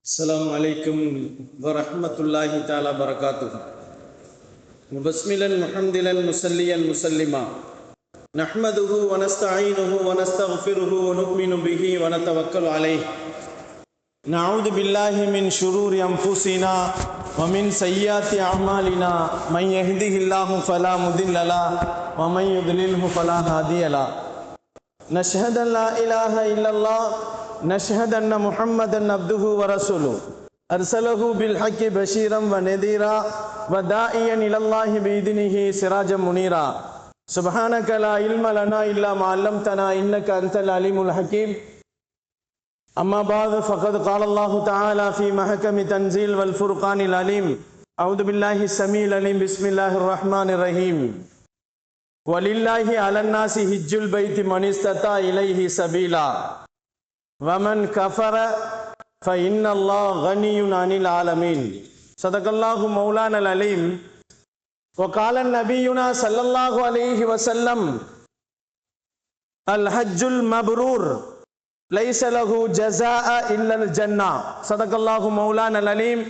السلام عليكم ورحمة الله تعالى وبركاته. مبسملا محمدلا مسليا مسلما نحمده ونستعينه ونستغفره ونؤمن به ونتوكل عليه. نعوذ بالله من شرور أنفسنا ومن سيئات أعمالنا من يهده الله فلا مضل له ومن يضلله فلا هادي له. نشهد أن لا إله إلا الله نشهد أن محمدا عبده ورسوله أرسله بالحق بشيرا ونذيرا وداعيا إلى الله بإذنه سراجا منيرا. سبحانك لا علم لنا إلا ما علمتنا إنك أنت العليم الحكيم. أما بعد فقد قال الله تعالى في محكم تنزيل والفرقان العليم. أعوذ بالله السميع العليم. بسم الله الرحمن الرحيم. ولله على الناس حج البيت من استطاع إليه سبيلا ومن كفر فإن الله غني عن العالمين. صدق الله مولانا العليم. وقال نبينا صلى الله عليه وسلم الحج المبرور ليس له جزاء إلا الجنة. صدق الله مولانا العليم.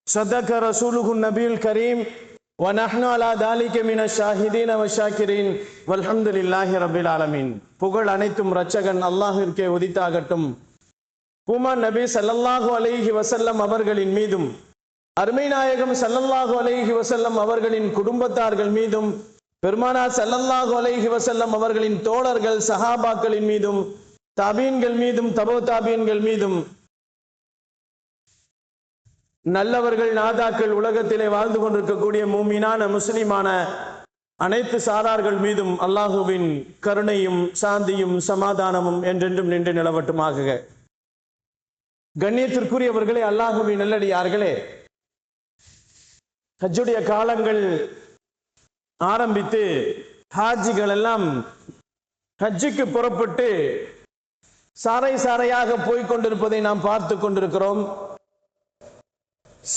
صدق رسوله النبي الكريم ونحن على ذلك من الشاهدين والشاكرين والحمد لله رب العالمين. புகழ் அனைத்தும் இரட்சகன் அல்லாஹ்விற்கே உரித்தாகட்டும். பூமான் நபி ஸல்லல்லாஹு அலைஹி வஸல்லம் அவர்களின் மீதும் அருமை நாயகம் ஸல்லல்லாஹு அலைஹி வஸல்லம் அவர்களின் குடும்பத்தார்கள் மீதும் பெருமானார் ஸல்லல்லாஹு அலைஹி வஸல்லம் அவர்களின் தோழர்கள் சஹாபாக்களின் மீதும் தாபீன்கள் மீதும் தபோ தாபீன்கள் மீதும் நல்லவர்கள் நாதாக்கள் உலகத்திலே வாழ்ந்து கொண்டிருக்கக்கூடிய மூமினான முஸ்லிமான அனைத்து சாரார்கள் மீதும் அல்லாஹுவின் கருணையும் சாந்தியும் சமாதானமும் என்றென்றும் நின்று நிலவட்டுமாக. கண்ணியத்திற்குரியவர்களே, அல்லாஹுவின் நல்லடியார்களே, ஹஜ்ஜுடைய காலங்கள் ஆரம்பித்து ஹாஜிகள் எல்லாம் ஹஜ்ஜுக்கு புறப்பட்டு சாறை சாறையாக போய்கொண்டிருப்பதை நாம் பார்த்து கொண்டிருக்கிறோம்.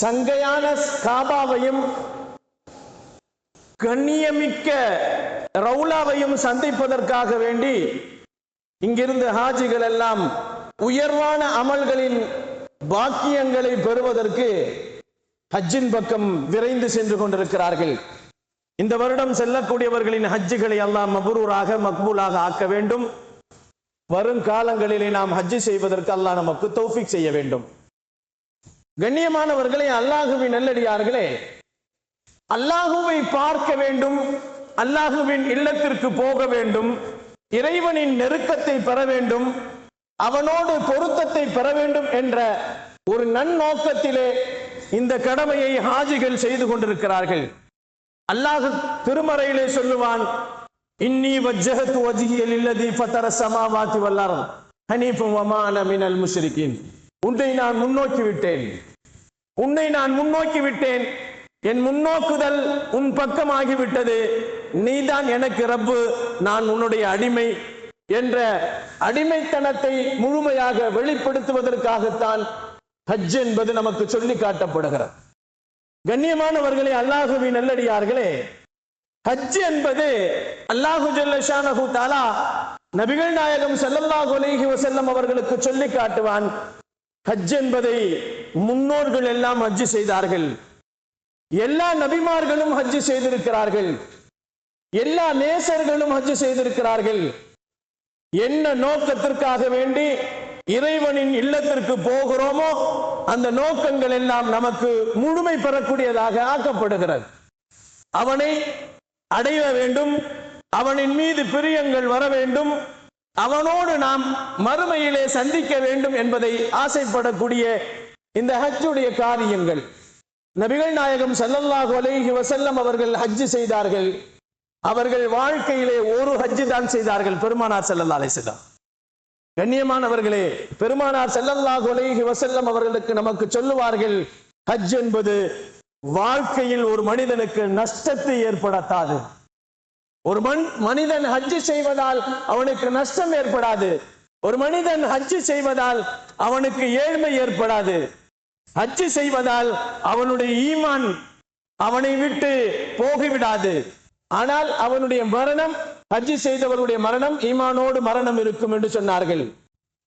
சங்கையான காபாவையும் கண்ணியமிக்க ரவுலாவையும் சந்திப்பதற்காக வேண்டி இங்கிருந்து ஹாஜிகள் எல்லாம் உயர்வான அமல்களின் பாக்கியங்களை பெறுவதற்கு ஹஜ்ஜின் பக்கம் விரைந்து சென்று கொண்டிருக்கிறார்கள். இந்த வருடம் செல்லக்கூடியவர்களின் ஹஜ்ஜுகளை அல்லாஹ் மப்ரூராக மக்பூலாக ஆக்க வேண்டும். வருங்காலங்களிலே நாம் ஹஜ்ஜு செய்வதற்கு அல்லாஹ் நமக்கு தௌஃபீக் செய்ய வேண்டும். கண்ணியமானவர்களே, அல்லாஹுவின் நல்லடியார்களே, அல்லாஹுவை பார்க்க வேண்டும், அல்லாஹுவின் இல்லத்திற்கு போக வேண்டும், இறைவனின் நெருக்கத்தை பெற வேண்டும், அவனோடு பொருத்தத்தை பெற வேண்டும் என்ற ஒரு நன்னோக்கத்திலே இந்த கடமையை ஹாஜிகள் செய்து கொண்டிருக்கிறார்கள். அல்லாஹ் திருமறையிலே சொல்லுவான், இன்னி வஜ்ஜஹது வஜ்ஹிய லில்லதி ஃபதர ஸமாவாதி வல் அர்த் ஹனீஃபன் வமா அன மினல் முஷ்ரிகீன். உன்னை நான் முன்னோக்கி விட்டேன், என் முன்னோக்குதல் உன் பக்கமாகிவிட்டது, நீதான் எனக்கு ரப்பு, நான் உன்னுடைய அடிமை என்ற அடிமைத்தனத்தை முழுமையாக வெளிப்படுத்துவதற்காகத்தான் ஹஜ் என்பது நமக்கு சொல்லி காட்டப்படுகிறது. கண்ணியமானவர்களே, அல்லாஹுவின் நல்லடியார்களே, ஹஜ் என்பது அல்லாஹு ஜல்ல ஷானஹு தஆலா நபிகள் நாயகம் ஸல்லல்லாஹு அலைஹி வஸல்லம் அவர்களுக்கு சொல்லி காட்டுவான். ஹஜ் என்பதை முன்னோர்கள் எல்லாம் ஹஜ் செய்தார்கள். எல்லா நபிமார்களும் ஹஜ் செய்திருக்கிறார்கள். எல்லா நேசர்களும் ஹஜ் செய்திருக்கிறார்கள். என்ன நோக்கத்திற்காக வேண்டி இறைவனின் இல்லத்திற்கு போகிறோமோ அந்த நோக்கங்கள் எல்லாம் நமக்கு முழுமை பெறக்கூடியதாக ஆக்கப்படுகிறது. அவனை அடைய வேண்டும், அவனின் மீது பிரியங்கள் வர வேண்டும், அவனோடு நாம் மறுமையிலே சந்திக்க வேண்டும் என்பதை ஆசைப்படக்கூடிய இந்த ஹஜ்ஜுடைய காரியங்கள். நபிகள் நாயகம் ஸல்லல்லாஹு அலைஹி வஸல்லம் அவர்கள் ஹஜ் செய்தார்கள். அவர்கள் வாழ்க்கையிலே ஒரு ஹஜ் தான் செய்தார்கள், பெருமானார் ஸல்லல்லாஹு அலைஹி வஸல்லம். கண்ணியமானவர்களே, பெருமானார் ஸல்லல்லாஹு அலைஹி வஸல்லம் அவர்களுக்கு நமக்கு சொல்லுவார்கள், ஹஜ் என்பது வாழ்க்கையில் ஒரு மனிதனுக்கு நஷ்டத்தை ஏற்படுத்தாது. ஒரு மனிதன் ஹஜ் செய்வதால் அவனுக்கு நஷ்டம் ஏற்படாது. ஒரு மனிதன் ஹஜ் செய்வதால் அவனுக்கு ஏழ்மை ஏற்படாது. ஹஜ் செய்வதால் அவனுடைய ஈமான் அவனை விட்டு போகிவிடாது. ஆனால் அவனுடைய மரணம், ஹஜ் செய்தவருடைய மரணம் ஈமானோடு மரணம் இருக்கும் என்று சொன்னார்கள்.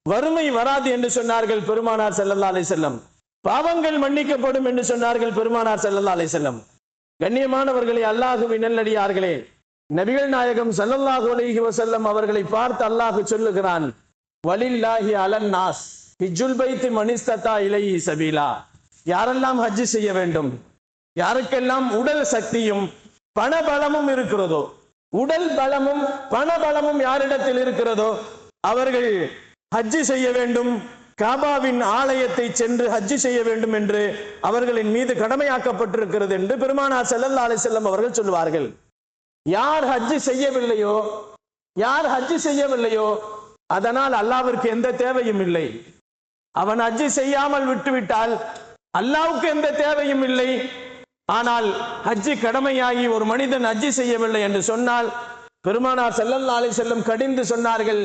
வறுமை வராது என்று சொன்னார்கள் பெருமானார் ஸல்லல்லாஹு அலைஹி வஸல்லம். பாவங்கள் மன்னிக்கப்படும் என்று சொன்னார்கள் பெருமானார் ஸல்லல்லாஹு அலைஹி வஸல்லம். கண்ணியமானவர்களே, அல்லாஹ்வின் நல்லடியார்களே, நபிகள் நாயகம் ஸல்லல்லாஹு அலைஹி வஸல்லம் அவர்களை பார்த்து அல்லாஹ் சொல்லுகிறான், வலில்லாஹி அலன் நாஸ் ஹிஜ்ஜுல் பைத் மன் இஸ்ததா இலைஹி சபீலா. யாரெல்லாம் ஹஜ் செய்ய வேண்டும், யாருக்கெல்லாம் உடல் சக்தியும் பணபலமும் இருக்கிறதோ, உடல் பலமும் பணபலமும் யாரிடத்தில் இருக்கிறதோ அவர்கள் ஹஜ் செய்ய வேண்டும், காபாவின் ஆலயத்தை சென்று ஹஜ் செய்ய வேண்டும் என்று அவர்களின் மீது கடமையாக்கப்பட்டிருக்கிறது என்று பெருமானார் ஸல்லல்லாஹு அலைஹி வஸல்லம் அவர்கள் சொல்வார்கள். யார் ஹஜ் செய்யவில்லையோ அதனால் அல்லாஹ்விற்கு எந்த தேவையும் இல்லை. அவன் ஹஜ் செய்யாமல் விட்டுவிட்டால் அல்லாஹ்வுக்கு எந்த தேவையும் இல்லை. ஆனால் ஹஜ் கடமையாகி ஒரு மனிதன் ஹஜ் செய்யவில்லை என்று சொன்னால் பெருமானார் ஸல்லல்லாஹு அலைஹி வஸல்லம் கடிந்து சொன்னார்கள்,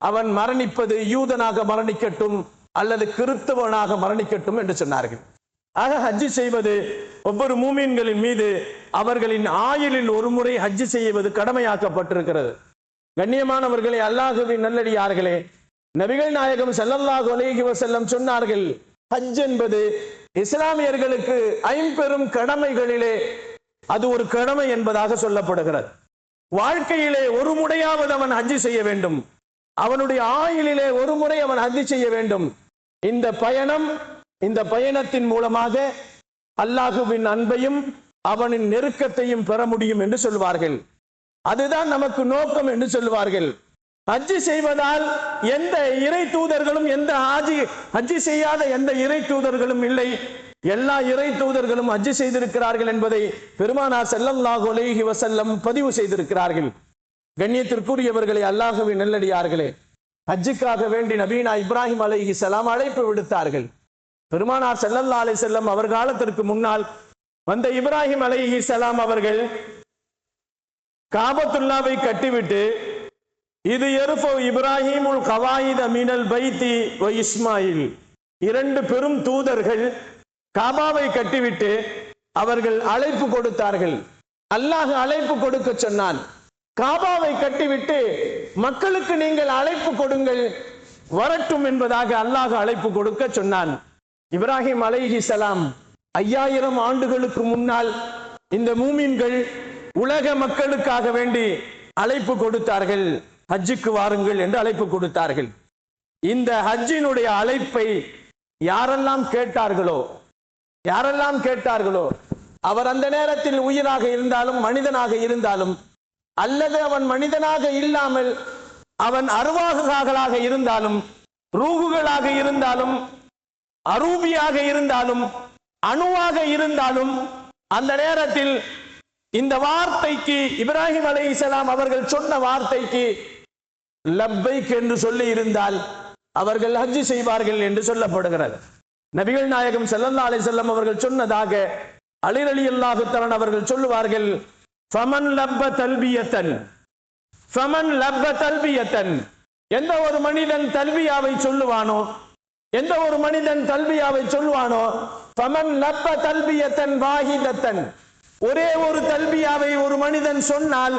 அவன் மரணிப்பது யூதனாக மரணிக்கட்டும் அல்லது கிறிஸ்தவனாக மரணிக்கட்டும் என்று சொன்னார்கள். ஆக ஹஜ் செய்வது ஒவ்வொரு மூமின்களின் மீது அவர்களின் ஆயுளில் ஒரு முறை ஹஜ் செய்வது கடமையாக்கப்பட்டிருக்கிறது. கண்ணியமானவர்களே, அல்லாஹ்வின் நல்லடியார்களே, நபிகள் நாயகம் ஸல்லல்லாஹு அலைஹி வஸல்லம் சொன்னார்கள், ஹஜ் என்பது இஸ்லாமியர்களுக்கு ஐம்பெரும் கடமைகளிலே அது ஒரு கடமை என்பதாக சொல்லப்படுகிறது. வாழ்க்கையிலே ஒரு முறையாவது அவன் ஹஜ் செய்ய வேண்டும், அவனுடைய ஆயுளிலே ஒரு முறை அவன் ஹஜ் செய்ய வேண்டும். இந்த பயணத்தின் மூலமாக அல்லாஹ்வின் அன்பையும் அவனின் நெருக்கத்தையும் பெற முடியும் என்று சொல்வார்கள். அதுதான் நமக்கு நோக்கம் என்று சொல்வார்கள். ஹஜ் செய்வதால் எந்த இறை தூதர்களும் ஹஜ் செய்யாத எந்த இறை தூதர்களும் இல்லை, எல்லா இறை தூதர்களும் ஹஜ் செய்திருக்கிறார்கள் என்பதை பெருமானார் ஸல்லல்லாஹு அலைஹி வஸல்லம் பதிவு செய்திருக்கிறார்கள். கண்ணியத்திற்குரியவர்களே, அல்லாஹ்வின் நல்லடியார்களே, ஹஜ்ஜுக்காக வேண்டி நபீனா இப்ராஹிம் அலைஹிஸ்ஸலாம் அழைப்பு விடுத்தார்கள். பெருமானார் ஸல்லல்லாஹு அலைஹி வஸல்லம் அவர் காலத்திற்கு முன்னால் வந்த இப்ராஹிம் அலைஹிஸ்ஸலாம் அவர்கள் காபத்துல்லாவை கட்டிவிட்டு, இது எருஃபு இப்ராஹிமுல் கவாயித மினல் பைத்தி வ இஸ்மாயில், இரண்டு பெரும் தூதர்கள் காபாவை கட்டிவிட்டு அவர்கள் அழைப்பு கொடுத்தார்கள். அல்லாஹ் அழைப்பு கொடுக்க சொன்னான். காபாவை கட்டிவிட்டு மக்களுக்கு நீங்கள் அழைப்பு கொடுங்கள், வரட்டும் என்பதாக அல்லாஹ் அழைப்பு கொடுக்க சொன்னான். இப்ராஹிம் அலைஹிஸ்ஸலாம் 5000 ஆண்டுகளுக்கு முன்னால் இந்த மூமின்கள் உலக மக்களுக்காக வேண்டி அழைப்பு கொடுத்தார்கள், ஹஜ்ஜுக்கு வாருங்கள் என்று அழைப்பு கொடுத்தார்கள். இந்த ஹஜ்ஜினுடைய அழைப்பை யாரெல்லாம் கேட்டார்களோ அவர் அந்த நேரத்தில் உயிராக இருந்தாலும் மனிதனாக இருந்தாலும், அல்லது அவன் மனிதனாக இல்லாமல் அவன் அருவாகுகளாக இருந்தாலும், ரூகுகளாக இருந்தாலும், அரூபியாக இருந்தாலும், அணுவாக இருந்தாலும், அந்த நேரத்தில் இந்த வார்த்தைக்கு இப்ராஹிம் அலைஹிஸ்ஸலாம் அவர்கள் சொன்ன வார்த்தைக்கு லப்பைக் என்று சொல்லி இருந்தால் அவர்கள் ஹஜ் செய்வார்கள் என்று சொல்லப்படுகிறது. நபிகள் நாயகம் ஸல்லல்லாஹு அலைஹி வஸல்லம் அவர்கள் சொன்னதாக அலி ரலியல்லாஹு தஆலா அவர்கள் சொல்லுவார்கள், ஃபமன் லப்ப தல்பியத்தன், எந்த ஒரு மனிதன் தல்பியாவை சொல்லுவானோ, ஃபமன் லப்ப தல்பியத்தன் வாஹிதத்தன், ஒரே ஒரு தல்பியாவை ஒரு மனிதன் சொன்னால்,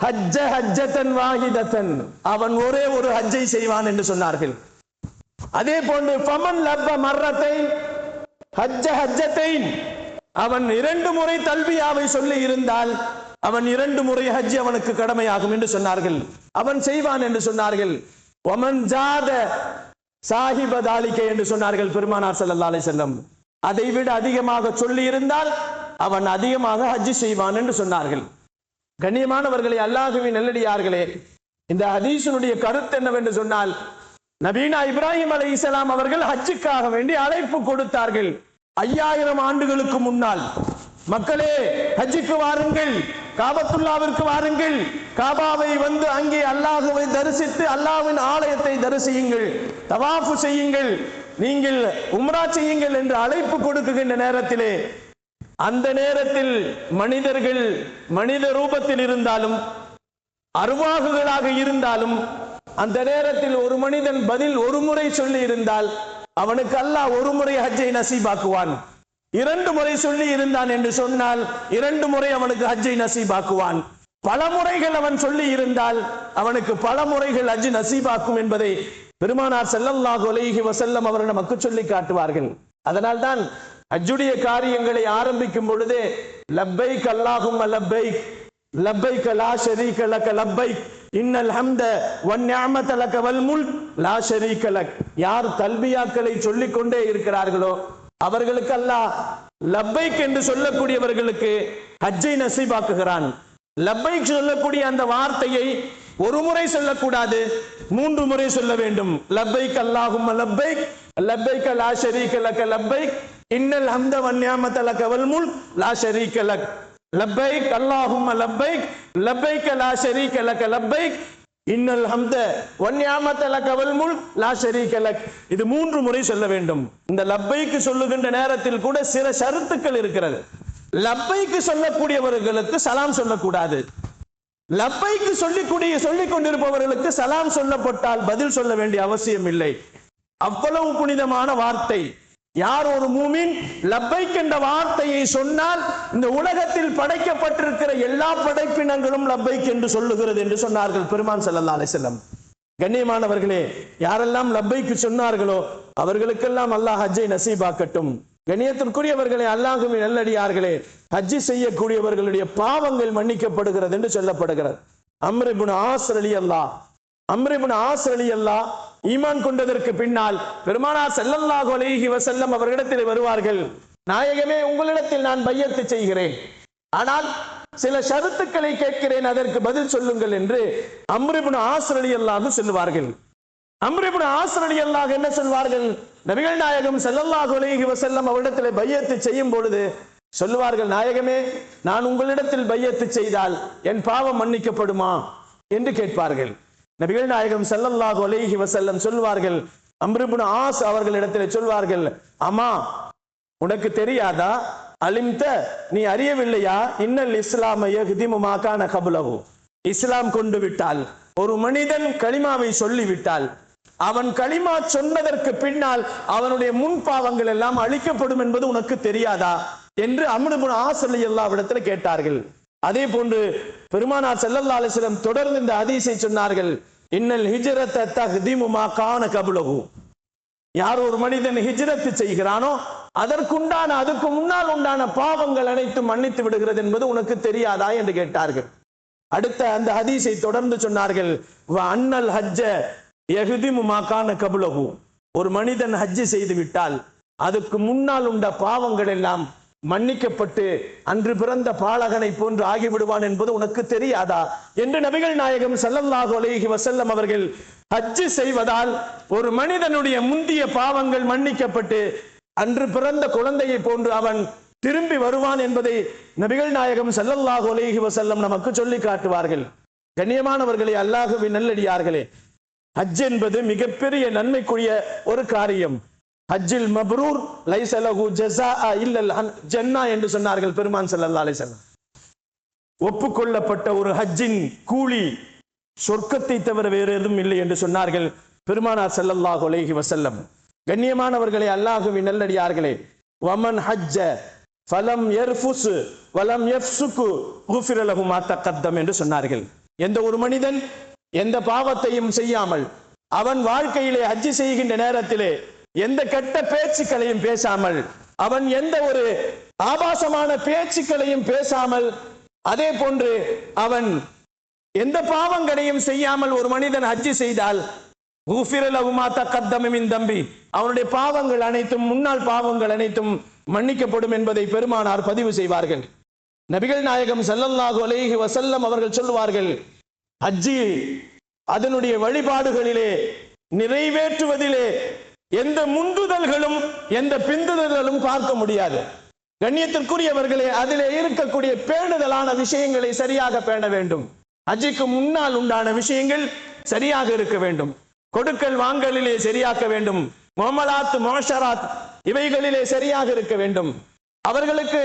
ஹஜ்ஜத்தன் வாஹிதத்தன், அவன் ஒரே ஒரு ஹஜ்ஜை செய்வான் என்று சொன்னார்கள். அதே போன்று ஃபமன் லப்ப மர்ரத்தைன் ஹஜ்ஜத்தைன், அவன் 2 முறை தல்பியாவை சொல்லி இருந்தால் அவன் 2 முறை ஹஜ் அவனுக்கு கடமையாகும் என்று சொன்னார்கள், அவன் செய்வான் என்று சொன்னார்கள். ஒமன் ஜாத சாஹிப தாலிகை என்று சொன்னார்கள் பெருமானார் ஸல்லல்லாஹு அலைஹி வஸல்லம். அதை விட அதிகமாக சொல்லி இருந்தால் அவன் அதிகமாக ஹஜ் செய்வான் என்று சொன்னார்கள். கண்ணியமானவர்களே, அல்லாஹ்வின் நல்லடியார்களே, இந்த ஹதீஸினுடைய கருத்து என்னவென்று சொன்னால், நபீனா இப்ராஹிம் அலைஹிஸ்ஸலாம் அவர்கள் ஹஜ்ஜுக்காக வேண்டி அழைப்பு கொடுத்தார்கள் 5000 ஆண்டுகளுக்கு முன்னால். மக்களே, ஹஜ்ஜுக்கு வாருங்கள், காபத்துல்லாவிற்கு வாருங்கள், காபாவை வந்து அங்கே அல்லாஹ்வை தரிசித்து அல்லாஹ்வின் ஆலயத்தை தரிசியுங்கள், தவாஃப் செய்யுங்கள், நீங்கள் உம்ரா செய்யுங்கள் என்று அழைப்பு கொடுக்குகின்ற நேரத்திலே, அந்த நேரத்தில் மனிதர்கள் மனித ரூபத்தில் இருந்தாலும் அருவாகுகளாக இருந்தாலும், அந்த நேரத்தில் ஒரு மனிதன் பதில் ஒரு முறை சொல்லி இருந்தால் அவனுக்கு அல்லாஹ் ஒரு முறை ஹஜ்ஜை நசீபாக்குவான். 2 முறை சொல்லி இருந்தான் என்று சொன்னால் 2 முறை அவனுக்கு ஹஜ்ஜை நசீபாக்குவான். பல முறைகள் அவன் சொல்லி இருந்தால் அவனுக்கு பல முறைகள் ஹஜ் நசீபாக்கும் என்பதை பெருமானார் ஸல்லல்லாஹு அலைஹி வஸல்லம் அவர்கள் நமக்கு சொல்லி காட்டுவார்கள். அதனால் தான் ஹஜ்ஜுடைய காரியங்களை ஆரம்பிக்கும் பொழுதே லப்பைக் அல்லாஹும்ம லப்பைக் லப்பைக் லா ஷரீக லக லப்பைக் இன்னல் ஹம்த வன் நிஅமத லக வல் முல்க் லா ஷரீக லக். யார் தல்பியாக்களை சொல்லிக் கொண்டே இருக்கிறார்களோ அவர்களுக்கு அல்லாஹ் லப்பைக் என்று சொல்லக்கூடியவர்களுக்கு ஹஜ்ஜை நசீபாக்குகிறான். லப்பைக் சொல்லக்கூடிய அந்த வார்த்தையை ஒரு முறை சொல்லக்கூடாது, 3 முறை சொல்ல வேண்டும். லப்பைக் அல்லாஹும்ம லப்பைக் லப்பைக் லா ஷரீக லக லப்பைக் இன்னல் ஹம்த வன் நிஅமத லக வல் முல்க் லா ஷரீக லக். லப்பைக் அல்லாஹும்ம லப்பைக் லப்பைக் லா ஷரீக லக லப்பைக் இன்னல் ஹம்த வன் நிஅமத லக வல் முல்க் லா ஷரீக லக். இது 3 முறை சொல்ல வேண்டும். இந்த லப்பைக்கு சொல்லுகின்ற நேரத்தில் கூட சில ஷரத்துக்கள் இருக்கிறது. லப்பைக்கு சொல்லக்கூடியவர்களுக்கு சலாம் சொல்லக்கூடாது. லப்பைக்கு சொல்லிக் கொண்டிருப்பவர்களுக்கு சலாம் சொல்லப்பட்டால் பதில் சொல்ல வேண்டிய அவசியம் இல்லை. அவ்வளவு புனிதமான வார்த்தை. யார் ஒரு மூமின் லப்பைக் என்ற வார்த்தையை சொன்னால் இந்த உலகத்தில் படைக்கப்பட்டிருக்கிற எல்லா படைப்பினங்களும் லப்பைக் என்று சொல்லுகிறது என்று சொன்னார்கள் பெருமான் ஸல்லல்லாஹு அலைஹி வஸல்லம். கண்ணியமானவர்களே, யாரெல்லாம் லப்பைக்கு சொன்னார்களோ அவர்களுக்கெல்லாம் அல்லாஹ் ஹஜ்ஜை நசீபாக்கட்டும். கண்ணியத்திற்குரியவர்களே, அல்லாஹ்வின் நல்லடியார்களே, ஹஜ்ஜி செய்யக்கூடியவர்களுடைய பாவங்கள் மன்னிக்கப்படுகிறது என்று சொல்லப்படுகிறது. அம்ர் இப்னு ஆஸ் ரலியல்லாஹ் ஈமான் கொண்டதற்கு பின்னால் பெருமானார் ஸல்லல்லாஹு அலைஹி வஸல்லம் அவர்களிடத்தில் வருவார்கள். நாயகமே, உங்களிடத்தில் நான் பையத்து செய்கிறேன், ஆனால் சில ஷரத்துக்களை கேட்கிறேன், அதற்கு பதில் சொல்லுங்கள் என்று அம்ர் இப்னு ஆஸ் ரலியல்லாஹு சொல்லுவார்கள். அம்ர் இப்னு ஆஸ் ரலியல்லாஹு என்ன சொல்வார்கள்? நபிகள் நாயகம் ஸல்லல்லாஹு அலைஹி வஸல்லம் அவரிடத்தில் பையத்து செய்யும் பொழுது சொல்லுவார்கள், நாயகமே, நான் உங்களிடத்தில் பையத்து செய்தால் என் பாவம் மன்னிக்கப்படுமா என்று கேட்பார்கள். நபிகள் நாயகம் ஸல்லல்லாஹு அலைஹி வஸல்லம் சொல்வார்கள், அம்ர் இப்னு ஆஸ் அவர்களிடத்தில் சொல்வார்கள், அம்மா, உனக்கு தெரியாதா? அலிம்த, நீ அறியவில்லையா? இன்னல் இஸ்லாம யஹ்திமு மா கான கப்லஹு. இஸ்லாம் கொண்டு விட்டால், ஒரு மனிதன் கலிமாவை சொல்லிவிட்டால், அவன் கலிமா சொன்னதற்கு பின்னால் அவனுடைய முன் பாவங்கள் எல்லாம் அழிக்கப்படும் என்பது உனக்கு தெரியாதா என்று அம்ர் இப்னு ஆஸ் ரலியல்லாஹு இடத்துல கேட்டார்கள். அதே போன்று பெருமானார் ஸல்லல்லாஹு அலைஹி வஸல்லம் தொடர்ந்து இந்த ஹதீஸை சொன்னார்கள், இன்னல் ஹிஜ்ரத தஹ்திமு மா கான கப்லஹு. யார் ஒரு மனிதன் ஹிஜ்ரத் செய்கிறானோ அதுக்கு முன்னால் உண்டான பாவங்கள் அனைத்தும் மன்னித்து விடுகிறது என்பது உனக்கு தெரியாதா என்று கேட்டார்கள். அடுத்த அந்த ஹதீஸை தொடர்ந்து சொன்னார்கள், வ அன்னல் ஹஜ்ஜ யஹ்திமு மா கான கப்லஹு. ஒரு மனிதன் ஹஜ்ஜி செய்து விட்டால் அதுக்கு முன்னால் உண்ட பாவங்கள் எல்லாம் மன்னிக்கப்பட்டு அன்று பிறந்த பாலகனை போன்று ஆகிவிடுவான் என்பது உனக்கு தெரியாதா என்று நபிகள் நாயகம் ஸல்லல்லாஹு அலைஹி வஸல்லம் அவர்கள் ஹஜ்ஜி செய்வதால் ஒரு மனிதனுடைய முந்திய பாவங்கள் மன்னிக்கப்பட்டு அன்று பிறந்த குழந்தையை போன்று அவன் திரும்பி வருவான் என்பதை நபிகள் நாயகம் ஸல்லல்லாஹு அலைஹி வஸல்லம் நமக்கு சொல்லி காட்டுவார்கள். கண்ணியமானவர்களே, அல்லாஹ்வின் நல்லடியார்களே, ஹஜ் என்பது மிகப்பெரிய நன்மைக்குரிய ஒரு காரியம். ஹஜ்ஜில் மப்ரூர் லைஸ லஹு ஜஸாஅ இல்லல் ஜன்னah என்று சொன்னார்கள் பெருமான் ஸல்லல்லாஹு அலைஹி வஸல்லம். ஒப்புக்கொள்ளப்பட்ட ஒரு ஹஜ்ஜின் கூலி சொர்க்கத்தை தவிர வேறு எதுவும் இல்லை என்று சொன்னார்கள் பெருமானார் ஸல்லல்லாஹு அலைஹி வஸல்லம். கண்ணியமானவர்களே, அல்லாஹ்வின் நல்லடியார்களே, வமன் ஹஜ்ஜ ஃபலம் யர்ஃபுஸ் வலம் யஃப்சுகு குஃபிர லஹு மா தகத்தம் என்று சொன்னார்கள். எந்த ஒரு மனிதன் எந்த பாவத்தையும் செய்யாமல் அவன் வாழ்க்கையிலே ஹஜ்ஜி செய்கின்ற நேரத்திலே எந்த கெட்ட பேச்சுக்களையும் பேசாமல், அவன் எந்த ஒரு ஆபாசமான பேச்சுக்களையும் பேசாமல், அதே போன்று அவன் எந்த பாவங்களையும் செய்யாமல் ஒரு மனிதன் ஹஜ்ஜி செய்தால் குஃபிர லஹு மா தகத்தம மின் தம்பி, அவனுடைய பாவங்கள் அனைத்தும், முன்னாள் பாவங்கள் அனைத்தும் மன்னிக்கப்படும் என்பதை பெருமானார் பதிவு செய்வார்கள். நபிகள் நாயகம் ஸல்லல்லாஹு அலைஹி வஸல்லம் அவர்கள் சொல்லுவார்கள், ஹஜ்ஜி அதனுடைய வழிபாடுகளிலே நிறைவேற்றுவதிலே எந்த முந்துதல்களும் எந்த பிந்துதல்களும் பார்க்க முடியாது. கண்ணியத்திற்குரியவர்களே, அதிலே இருக்கக்கூடிய பேணுதலான விஷயங்களை சரியாக பேண வேண்டும். ஹஜ்ஜிக்கு முன்னால் உண்டான விஷயங்கள் சரியாக இருக்க வேண்டும். கொடுக்கல் வாங்கலிலே சரியாக்க வேண்டும். முஅமலாத் முஅஷராத் இவைகளிலே சரியாக இருக்க வேண்டும். அவர்களுக்கு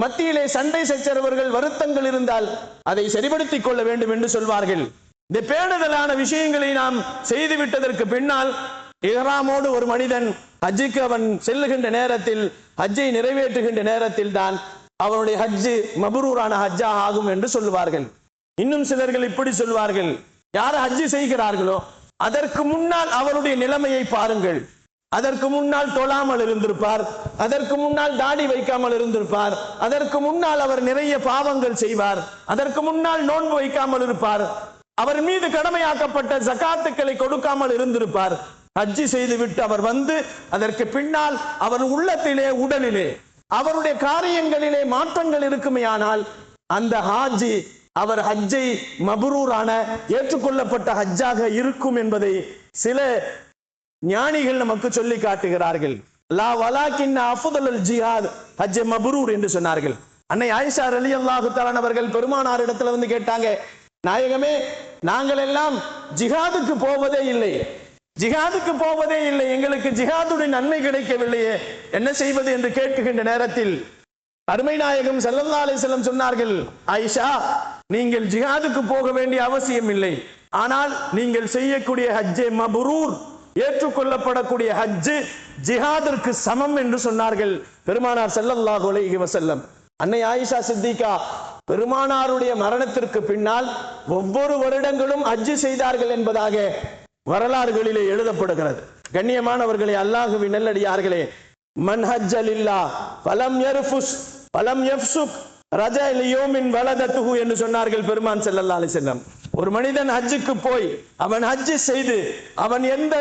மத்தியிலே சண்டை சச்சரவர்கள் வருத்தங்கள் இருந்தால் அதை சரிபடுத்திக் கொள்ள வேண்டும் என்று சொல்வார்கள். இந்த பேணுதலான விஷயங்களை நாம் செய்து விட்டதற்கு பின்னால் இஹ்ராமோடு ஒரு மனிதன் ஹஜ்ஜுக்கு அவன் செல்லுகின்ற நேரத்தில், ஹஜ்ஜை நிறைவேற்றுகின்ற நேரத்தில் தான் அவனுடைய ஹஜ்ஜு மப்ரூரான ஹஜ்ஜா ஆகும் என்று சொல்லுவார்கள். இன்னும் சிலர்கள் இப்படி சொல்வார்கள், யார் ஹஜ்ஜி செய்கிறார்களோ அதற்கு முன்னால் அவருடைய நிலைமையை பாருங்கள். அதற்கு முன்னால் தொழாமல் இருந்திருப்பார், அதற்கு முன்னால் தாடி வைக்காமல் இருந்திருப்பார், அதற்கு முன்னால் அவர் நிறைய பாவங்கள் செய்வார், அதற்கு முன்னால் நோன்பு வைக்காமல் இருப்பார், அவர் மீது கடமையாக்கப்பட்ட ஜகாத்துக்களை கொடுக்காமல் இருந்திருப்பார். ஹஜ்ஜி செய்துவிட்டு அவர் வந்து அதற்கு பின்னால் அவர் உள்ளத்திலே உடலிலே அவருடைய காரியங்களிலே மாற்றங்கள் இருக்குமேயானால் அந்த ஹாஜி அவர் ஹஜ்ஜை மப்ரூரான ஏற்றுக்கொள்ளப்பட்ட ஹஜ்ஜாக இருக்கும் என்பதை சில ஞானிகள் நமக்கு சொல்லி காட்டுகிறார்கள். லா வலாக்கின் அஃதலுல் ஜிஹாத் ஹஜ் மப்ரூர் என்று சொன்னார்கள். அன்னை ஆயிஷா ரலியல்லாஹு தஆலா அவர்கள் பெருமானார் இடத்துல வந்து கேட்டாங்க, நாயகமே, நாங்கள் எல்லாம் ஜிஹாதுக்கு போவதே இல்லை, ஜிஹாதுக்கு போவதே இல்லை, எங்களுக்கு ஜிஹாதுடைய நன்மை கிடைக்கவில்லையே, என்ன செய்வது என்று கேட்கின்ற நேரத்தில் அருமை நாயகம் ஸல்லல்லாஹு அலைஹி வஸல்லம் சொன்னார்கள், ஆயிஷா, நீங்கள் ஜிஹாதுக்கு போக வேண்டிய அவசியம் இல்லை, ஆனால் நீங்கள் செய்யக்கூடிய ஹஜ்ஜே மப்ரூர் ஏற்றுக்கொள்ளப்படக்கூடிய ஹஜ்ஜு ஜிஹாதிற்கு சமம் என்று சொன்னார்கள் பெருமானார் ஸல்லல்லாஹு அலைஹி வஸல்லம். அன்னை ஆயிஷா சித்திகா பெருமானாருடைய மரணத்திற்கு பின்னால் ஒவ்வொரு வருடங்களும் ஹஜ்ஜு செய்தார்கள் என்பதாக வரலாறுகளிலே எழுதப்படுகிறது. கண்ணியமானவர்களே, அல்லாஹ்வின் நல்லடியார்களே, மன் ஹஜ்ஜ லில்லாஹ் ஃபலம் யர்ஃபுஸ் ஃபலம் யஃப்சுக் ரஜா லியௌமின் வலதத்துஹு என்று சொன்னார்கள் பெருமான் ஸல்லல்லாஹு அலைஹி வஸல்லம். ஒரு மனிதன் ஹஜ்ஜுக்கு போய் அவன் ஹஜ்ஜு செய்து அவன் எந்த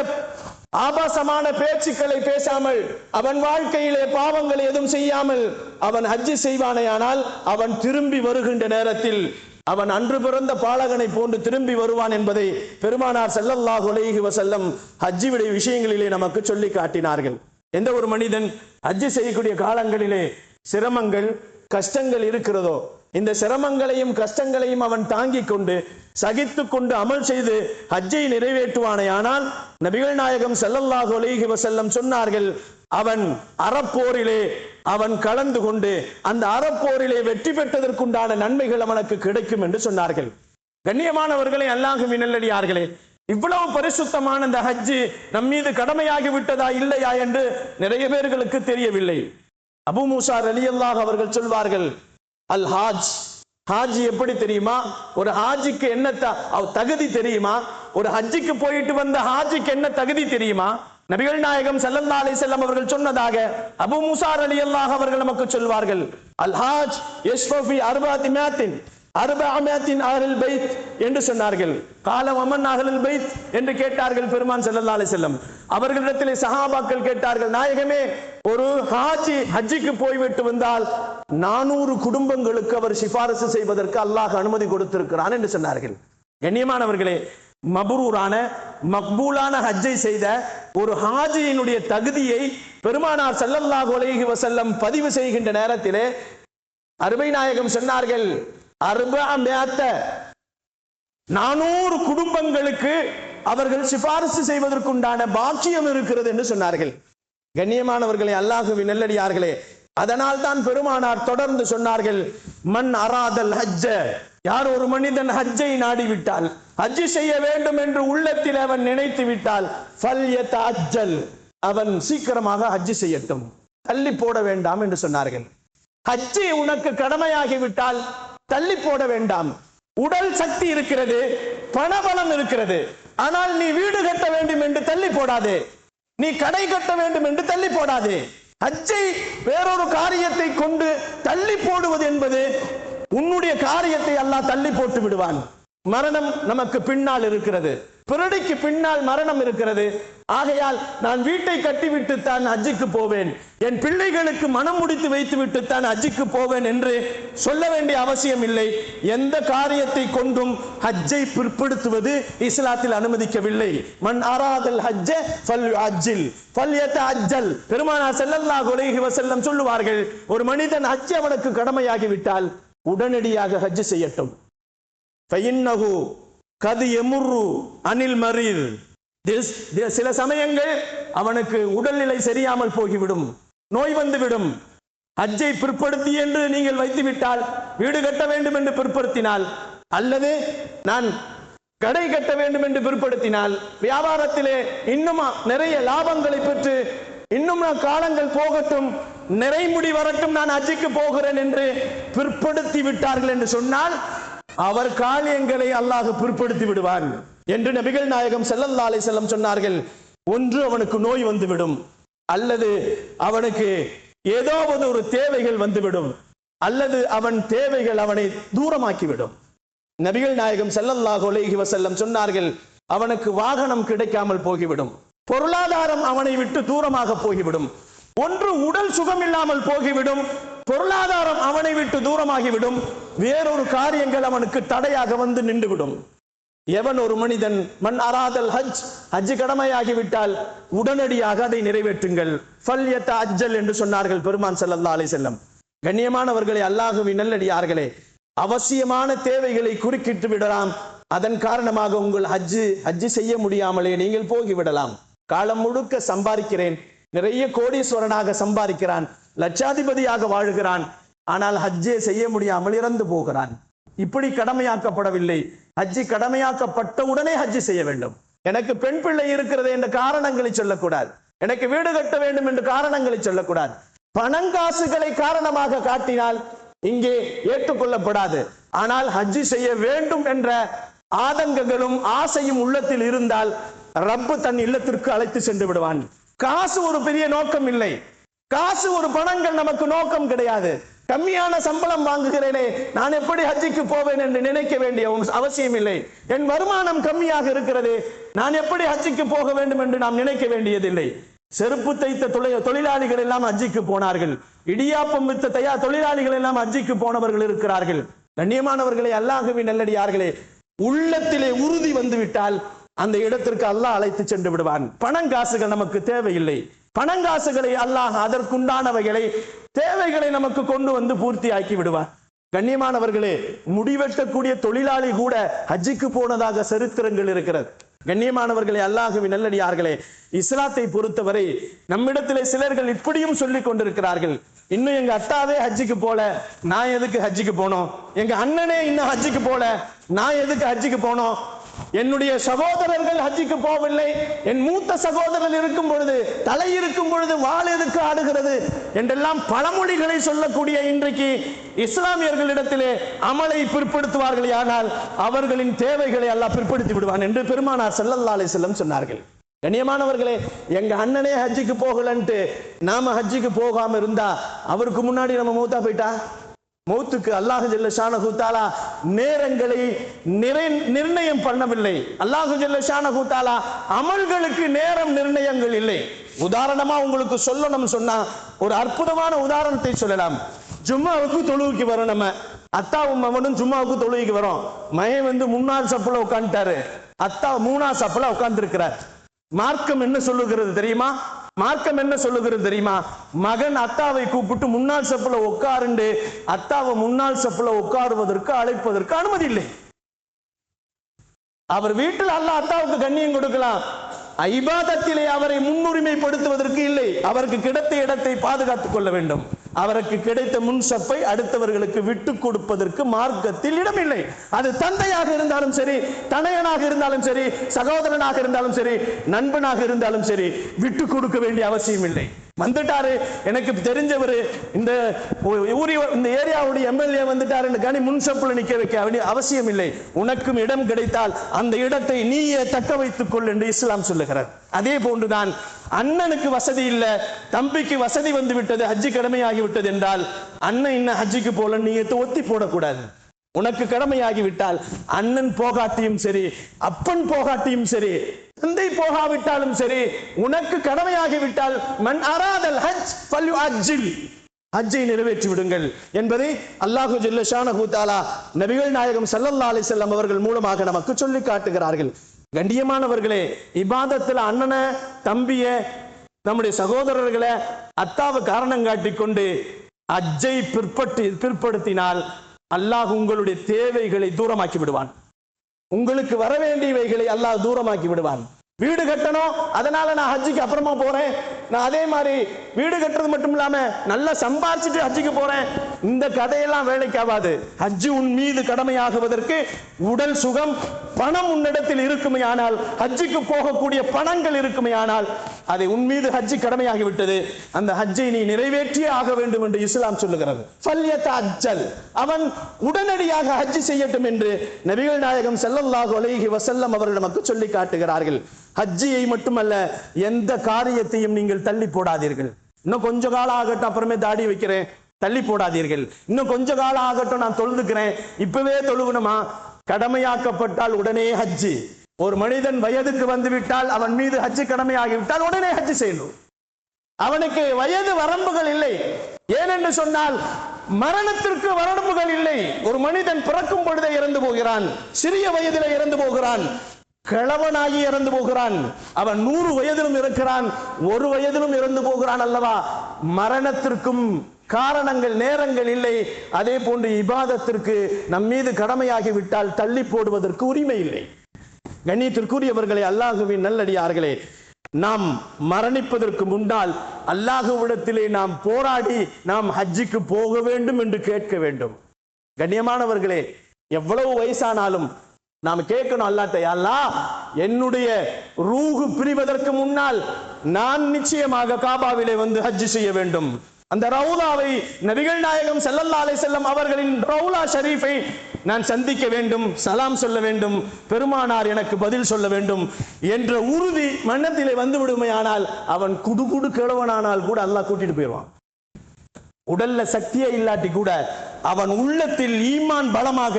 ஆபாசமான பேச்சுக்களை பேசாமல் அவன் வாழ்க்கையிலே பாவங்களை எதுவும் செய்யாமல் அவன் ஹஜ்ஜு செய்வானேயானால் அவன் திரும்பி வருகின்ற நேரத்தில் அவன் அன்று பிறந்த பாலகனை போன்று திரும்பி வருவான் என்பதை பெருமானார் ஸல்லல்லாஹு அலைஹி வஸல்லம் ஹஜ்ஜுடைய விஷயங்களிலே நமக்கு சொல்லி காட்டினார்கள். எந்த ஒரு மனிதன் ஹஜ்ஜு செய்யக்கூடிய காலங்களிலே சிரமங்கள் கஷ்டங்கள் இருக்கிறதோ, இந்த சிரமங்களையும் கஷ்டங்களையும் அவன் தாங்கிக் கொண்டு சகித்து கொண்டு அமல் செய்து ஹஜ்ஜை நிறைவேற்றுவானேயானால் நபிகள் நாயகம் ஸல்லல்லாஹு அலைஹி வஸல்லம் சொன்னார்கள், அவன் அறப்போரிலே அவன் கலந்து கொண்டு அந்த அறப்போரிலே வெற்றி பெற்றதற்குண்டான நன்மைகள் அவனுக்கு கிடைக்கும் என்று சொன்னார்கள். கண்ணியமானவர்களே, அல்லாஹ்வின் நல்லடியார்களே, இவ்வளவு பரிசுத்தமான இந்த ஹஜ்ஜு நம் மீது கடமையாகி விட்டதா இல்லையா என்று நிறைய பேர்களுக்கு தெரியவில்லை. அபூ மூஸா ரலியல்லாஹு அவர்கள் சொல்வார்கள், அல் ஹாஜ், ஹாஜ் எப்படி தெரியுமா? ஒரு ஹாஜிக்கு என்ன தகுதி தெரியுமா? ஒரு ஹஜ்ஜுக்கு போயிட்டு வந்த ஹாஜிக்கு என்ன தகுதி தெரியுமா? நபிகள் நாயகம் ஸல்லல்லாஹு அலைஹி வஸல்லம் அவர்கள் சொன்னதாக அபூ மூஸா ரலியல்லாஹு அவர்கள் நமக்கு சொல்வார்கள், அல் ஹாஜ் யஷ்ஃபி அர்பஅத்தின் அஹ்லுல் பைத் என்று சொன்னார்கள். கால வமன் அஹ்லுல் பைத் என்று கேட்டார்கள் பெருமான் ஸல்லல்லாஹு அலைஹி வஸல்லம். அவர்களிடத்திலே சஹாபாக்கள் கேட்டார்கள், நாயகமே, ஒரு ஹாஜி ஹஜ்ஜுக்கு போய்விட்டு வந்தால் 400 குடும்பங்களுக்கு அவர் சிபாரிசு செய்வதற்கு அல்லாஹ் அனுமதி கொடுத்திருக்கிறான் என்று சொன்னார்கள். கண்ணியமானவர்களே, மப்ரூரான மக்பூலான ஹஜ்ஜை செய்த ஒரு ஹாஜியினுடைய தகுதியை பெருமானார் ஸல்லல்லாஹு அலைஹி வஸல்லம் பதிவு செய்கின்ற நேரத்திலே அருமை நாயகம் சொன்னார்கள், 400 குடும்பங்களுக்கு அவர்கள் சிபாரிசு செய்வதற்குண்டான பாக்கியம் இருக்கிறது என்று சொன்னார்கள். கண்ணியமானவர்களே, அல்லாஹ்வின் நல்லடியார்களே, அதனால் தான் பெருமானார் தொடர்ந்து சொன்னார்கள், மன் அராதல் ஹஜ்ஜ, யார் ஒரு மனிதன் ஹஜ்ஜை நாடிவிட்டால், ஹஜ்ஜு செய்ய வேண்டும் என்று உள்ளத்தில் அவன் நினைத்து விட்டால், ஃபல்யதஅஜ்ஜல், அவன் சீக்கிரமாக ஹஜ்ஜு செய்யட்டும், தள்ளி போட வேண்டாம் என்று சொன்னார்கள். ஹஜ்ஜு உனக்கு கடமையாகிவிட்டால் தள்ளி போட வேண்டாம். உடல் சக்தி இருக்கிறது, பணபலம் இருக்கிறது, ஆனால் நீ வீடு கட்ட வேண்டும் என்று தள்ளி போடாதே, நீ கடை கட்ட வேண்டும் என்று தள்ளி போடாதே. ஹஜ்ஜை வேறொரு காரியத்தை கொண்டு தள்ளி போடுவது என்பது உன்னுடைய காரியத்தை அல்லாஹ் தள்ளி போட்டு விடுவான். மரணம் நமக்கு பின்னால் இருக்கிறது, பிறடிக்கு பின்னால் மரணம் இருக்கிறது. ஆகையால் நான் வீட்டை கட்டிவிட்டு தான் ஹஜ்ஜுக்கு போவேன், என் பிள்ளைகளுக்கு மனம் முடித்து வைத்து விட்டு தான் ஹஜ்ஜுக்கு போவேன் என்று சொல்ல வேண்டிய அவசியம் இல்லை. எந்த காரியத்தை கொண்டும் ஹஜ்ஜை பிற்படுத்துவது இஸ்லாத்தில் அனுமதிக்கவில்லை. மன் அராதல் ஹஜ்ஜ ஃபல்யுஅஜ்ஜில் ஃபல்யதஅஜ்ஜல். பெருமானார் ஸல்லல்லாஹு அலைஹி வஸல்லம் சொல்லுவார்கள், ஒரு மனிதன் ஹஜ் அவனுக்கு கடமையாகிவிட்டால் உடனடியாக ஹஜ் செய்யட்டும். ஃபைன்னஹு கத் யமுர்ரு அனில் மரீர். சில சமயங்கள் அவனுக்கு உடல்நிலை சரியாமல் போய்விடும், நோய் வந்துவிடும். ஹஜ்ஜை பிற்படுத்தி என்று நீங்கள் வைத்துவிட்டால், வீடு கட்ட வேண்டும் என்று பிற்படுத்தினால், அல்லது நான் கடை கட்ட வேண்டும் என்று பிற்படுத்தினால், வியாபாரத்திலே இன்னும் நிறைய லாபங்களை பெற்று இன்னும் காலங்கள் போகட்டும், நிறைமுடி வரட்டும், நான் ஹஜ்ஜுக்கு போகிறேன் என்று பிற்படுத்தி விட்டார்கள் என்று சொன்னால் அவர் காரியங்களை அல்லாஹ் பிற்படுத்தி விடுவான் என்று நபிகள் நாயகம் ஸல்லல்லாஹு அலைஹி வஸல்லம் சொன்னார்கள். ஒன்று அவனுக்கு நோய் வந்துவிடும், அல்லது அவனுக்கு ஏதாவது ஒரு தேவைகள் வந்துவிடும், அல்லது அவன் தேவைகள் அவனை தூரமாக்கிவிடும். நபிகள் நாயகம் ஸல்லல்லாஹு அலைஹி வஸல்லம் சொன்னார்கள், அவனுக்கு வாகனம் கிடைக்காமல் போகிவிடும், பொருளாதாரம் அவனை விட்டு தூரமாக போகிவிடும். ஒன்று உடல் சுகம் இல்லாமல் போகிவிடும், பொருளாதாரம் அவனை விட்டு தூரமாகிவிடும், வேறொரு காரியங்கள் அவனுக்கு தடையாக வந்து நின்றுவிடும். எவன் ஒரு மனிதன் மன் அராதல் ஹஜ் கடமையாகிவிட்டால் உடனடியாக அதை நிறைவேற்றுங்கள். ஃபல்யத அஜ்ஜல் என்று சொன்னார்கள் பெருமான் ஸல்லல்லாஹு அலைஹி வஸல்லம். கண்ணியமானவர்களே, அல்லாஹ்வின் நல்லடியார்களே, அவசியமான தேவைகளை குறுக்கிட்டு விடலாம். அதன் காரணமாக உங்கள் ஹஜ் செய்ய முடியாமலே நீங்கள் போகிவிடலாம். காலம் முழுக்க சம்பாதிக்கிறேன், நிறைய கோடீஸ்வரனாக சம்பாதிக்கிறான், லட்சாதிபதியாக வாழுகிறான், ஆனால் ஹஜ்ஜே செய்ய முடியாமல் இறந்து போகிறான். இப்படி கடமையாக்கப்படவில்லை. ஹஜ்ஜி கடமையாக்கப்பட்ட உடனே ஹஜ்ஜி செய்ய வேண்டும். எனக்கு பெண் பிள்ளை இருக்கிறது என்ற காரணங்களை சொல்லக்கூடாது, எனக்கு வீடு கட்ட வேண்டும் என்று காரணங்களை சொல்லக்கூடாது. பணங்காசுகளை காரணமாக காட்டினால் இங்கே ஏற்றுக்கொள்ளப்படாது. ஆனால் ஹஜ்ஜி செய்ய வேண்டும் என்ற ஆதங்கங்களும் ஆசையும் உள்ளத்தில் இருந்தால் ரப்பு தன் இல்லத்திற்கு அழைத்து சென்று விடுவான். காசு ஒரு பெரிய நோக்கம் இல்லை, காசு ஒரு பணங்கள் நமக்கு நோக்கம் கிடையாது. கம்மியான சம்பளம் வாங்குகிறேனே, நான் எப்படி ஹஜ்ஜிக்கு போவேன் என்று நினைக்க வேண்டிய அவசியம் இல்லை. என் வருமானம் கம்மியாக இருக்கிறது, நான் எப்படி ஹஜ்ஜிக்கு போக வேண்டும் என்று நாம் நினைக்க வேண்டியதில்லை. செருப்பு தைத்த தொழிலாளிகள் எல்லாம் ஹஜ்ஜிக்கு போனார்கள், இடியாப்பம் வித்த தொழிலாளிகள் எல்லாம் ஹஜ்ஜிக்கு போனவர்கள் இருக்கிறார்கள். கண்ணியமானவர்களே, அல்லாஹ்வின் நல்லடியார்களே, உள்ளத்திலே உறுதி வந்து விட்டால் அந்த இடத்திற்கு அல்லாஹ் அழைத்து சென்று விடுவான். பணங்காசுகள் நமக்கு தேவையில்லை. பணங்காசுகளை அல்லாஹ் அதற்குண்டானவைகளை தேவைகளை நமக்கு கொண்டு வந்து பூர்த்தி ஆக்கி விடுவான். கண்ணியமானவர்களே, முடிவெட்டக்கூடிய தொழிலாளி கூட ஹஜ்ஜிக்கு போனதாக சரித்திரங்கள் இருக்கிறது. கண்ணியமானவர்களே, அல்லாஹ்வின் நல்லடியார்களே, இஸ்லாத்தை பொறுத்தவரை நம்மிடத்திலே சிலர்கள் இப்படியும் சொல்லிக் கொண்டிருக்கிறார்கள், இன்னும் எங்க அத்தாவே ஹஜ்ஜிக்கு போல, நான் எதுக்கு ஹஜ்ஜிக்கு போனோம்? எங்க அண்ணனே இன்னும் ஹஜ்ஜிக்கு போல, நான் எதுக்கு ஹஜ்ஜிக்கு போனோம்? என்னுடைய சகோதரர்கள் ஹஜ்ஜிக்கு போகவில்லை, என் மூத்த சகோதரர் இருக்கும் பொழுது, தலை இருக்கும் பொழுது வாள் எதுக்கு ஆடுகிறது என்றெல்லாம் பழமொழிகளை சொல்லக்கூடிய இன்றைக்கு இஸ்லாமியர்களிடத்திலே அமலை பிற்படுத்துவார்கள். ஆனால் அவர்களின் தேவைகளை அல்லாஹ் பிற்படுத்தி விடுவான் என்று பெருமானார் ஸல்லல்லாஹு அலைஹி வஸல்லம் சொன்னார்கள். கண்ணியமானவர்களே, எங்க அண்ணனே ஹஜ்ஜிக்கு போகலன்ட்டு நாம ஹஜ்ஜிக்கு போகாம இருந்தா அவருக்கு முன்னாடி நம்ம மூத்தா போயிட்டா, மௌத்துக்கு அல்லாஹ் ஜல்ல ஷானஹு தஆலா நேரங்களை நிர்ணயம் பண்ணவில்லை. அல்லாஹ் ஜல்ல ஷானஹு தஆலா அமல்களுக்கு நேரம் நிர்ணயங்கள் இல்லை. உதாரணமா உங்களுக்கு சொல்லணும் சொன்னா ஒரு அற்புதமான உதாரணத்தை சொல்லலாம். ஜும்மாவுக்கு தொழுவுக்கு வரோம், நம்ம அத்தாவும் மகனும் ஜும்மாவுக்கு தொழுவுக்கு வரோம். மகன் வந்து முன்னாள் சப்புல உட்காந்துட்டாரு, அத்தா மூணாவது சப்புல உட்கார்ந்து இருக்கிறார். மார்க்கம் என்ன சொல்லுகிறது தெரியுமா? மார்க்கம் என்ன சொல்லுகிறது தெரியுமா? மகன் அத்தாவை கூப்பிட்டு முன்னாள் சப்புல உட்காருண்டு அத்தாவை முன்னாள் சப்புல உட்காருவதற்கு அழைப்பதற்கு அனுமதி இல்லை. அவர் வீட்டில் அல்லாஹ் அத்தாவுக்கு கண்ணியம் கொடுக்கலாம், இபாதத்திலே அவரை முன்னுரிமைப்படுத்துவதற்கு இல்லை. அவருக்கு கிடைத்த இடத்தை பாதுகாத்துக் கொள்ள வேண்டும். அவருக்கு கிடைத்த முன்சப்பை அடுத்தவர்களுக்கு விட்டு கொடுப்பதற்கு மார்க்கத்தில் இடமில்லை. அது தந்தையாக இருந்தாலும் சரி, தனையனாக இருந்தாலும் சரி, சகோதரனாக இருந்தாலும் சரி, நண்பனாக இருந்தாலும் சரி, விட்டு கொடுக்க வேண்டிய அவசியம் இல்லை. வந்துட்டாரு, எனக்கு தெரிஞ்சவர் இந்த ஏரியாவுடைய எம்எல்ஏ வந்துட்டாரு, கனி முன்சப்புல நிக்க வைக்க அவசியம் இல்லை. உனக்கும் இடம் கிடைத்தால் அந்த இடத்தை நீயே தக்க வைத்துக் கொள் என்று இஸ்லாம் சொல்லுகிறார். அதே போன்றுதான் அண்ணனுக்கு வசதி இல்ல, தம்பிக்கு வசதி வந்து விட்டது, ஹஜ்ஜி கடமையாகி விட்டது என்றால் அண்ணன் இன்னும் ஹஜ்ஜிக்கு போல நீ ஒத்தி போடக்கூடாது. உனக்கு கடமையாகிவிட்டால் அண்ணன் போகாட்டியும் சரி, அப்பன் போகாட்டியும் சரி, தந்தை போகாவிட்டாலும் சரி, உனக்கு கடமையாகிவிட்டால் மன் அராதல் ஹஜ் ஃபல்யுஅஜ்ஜில், ஹஜ்ஜை நிறைவேற்றி விடுங்கள் என்பதை அல்லாஹு ஜல்ல ஷானஹு தஆலா நபிகள் நாயகம் ஸல்லல்லாஹு அலைஹி வஸல்லம் அவர்கள் மூலமாக நமக்கு சொல்லி காட்டுகிறார்கள். கண்ணியமானவர்களே, இபாதத்தில் அண்ணனை, தம்பிய, நம்முடைய சகோதரர்களை, அத்தாவை காரணம் காட்டிக் கொண்டு ஹஜ்ஜை பிற்படுத்தினால் அல்லாஹ் உங்களுடைய தேவைகளை தூரமாக்கி விடுவான். உங்களுக்கு வர வேண்டியவைகளை அல்லாஹ் தூரமாக்கி விடுவான். வீடு கட்டணும், அதனால நான் ஹஜ்ஜிக்கு அப்புறமா போறேன், நான் அதே மாதிரி வீடு கட்டுறது மட்டும் இல்லாம நல்லா சம்பாதிச்சுட்டு ஹஜ்ஜிக்கு போறேன், இந்த கதையெல்லாம் வேலைக்கு ஆகாது. ஹஜ்ஜு உன் மீது கடமையாகுவதற்கு உடல் சுகம், பணம் உன்னிடத்தில் இருக்குமே ஆனால், ஹஜ்ஜிக்கு போகக்கூடிய பணங்கள் இருக்குமே ஆனால் அதை உன் மீது ஹஜ்ஜி கடமையாகிவிட்டது, அந்த ஹஜ்ஜை நீ நிறைவேற்றியே ஆக வேண்டும் என்று இஸ்லாம் சொல்லுகிறது. அவன் உடனடியாக ஹஜ்ஜி செய்யட்டும் என்று நபிகள் நாயகம் ஸல்லல்லாஹு அலைஹி வஸல்லம் அவர்கள் நமக்கு சொல்லி காட்டுகிறார்கள். ஹஜ்ஜியை மட்டுமல்ல, எந்த காரியத்தையும் நீங்கள் தள்ளி போடாதீர்கள். இன்னும் கொஞ்ச காலம் ஆகட்டும், அப்புறமே தாடி வைக்கிறேன், தள்ளி போடாதீர்கள். இன்னும் கொஞ்ச காலம் ஆகட்டும், நான் தொழுதுக்கிறேன், இப்பவே தொழுகணுமா? கடமையாக்கப்பட்டால் உடனே ஹஜ்ஜி. ஒரு மனிதன் வயதுக்கு வந்து விட்டால், அவன் மீது ஹஜ்ஜி கடமையாகிவிட்டால் உடனே ஹஜ்ஜி செய்யணும். அவனுக்கு வயது வரம்புகள் இல்லை. ஏனென்று சொன்னால் மரணத்திற்கு வரம்புகள் இல்லை. ஒரு மனிதன் பிறக்கும் பொழுதே இறந்து போகிறான், சிறிய வயதிலே இறந்து போகிறான், கிழவனாகி இறந்து போகிறான், அவன் 100 வயதிலும் இருக்கிறான், 1 வயதிலும் இறந்து போகிறான் அல்லவா? மரணத்திற்கும் காரணங்கள், நேரங்கள் இல்லை. அதே போன்று இபாதத்திற்கு நம் மீது கடமையாகிவிட்டால் தள்ளி போடுவதற்கு உரிமை இல்லை. கண்ணியத்திற்குரியவர்களே, அல்லாஹுவின் நல்லடியார்களே, நாம் மரணிப்பதற்கு முன்னால் அல்லாஹ்விடத்திலே நாம் போராடி நாம் ஹஜ்ஜுக்கு போக வேண்டும் என்று கேட்க வேண்டும். கண்ணியமானவர்களே, எவ்வளவு வயசானாலும் நாம் கேட்கணும் அல்லாஹ்ட்ட, யா அல்லாஹ், என்னுடைய ரூஹு பிரிவதற்கு முன்னால் நான் நிச்சயமாக காபாவிலே வந்து ஹஜ்ஜு செய்ய வேண்டும். அந்த ரவுலாவை, நபிகள் நாயகம் ஸல்லல்லாஹு அலைஹி வஸல்லம் அவர்களின் ரவுலா ஷரீஃபை நான் சந்திக்க வேண்டும், சலாம் சொல்ல வேண்டும், பெருமானார் எனக்கு பதில் சொல்ல வேண்டும் என்ற உறுதி மனத்திலே வந்து விடுமையானால் அவன் குடுகுடு கிழவனானால் கூட அல்லாஹ் கூட்டிட்டு போயிடுவான். உடல்ல சக்தியே இல்லாட்டி கூட அவன் உள்ளத்தில் ஈமான் பலமாக,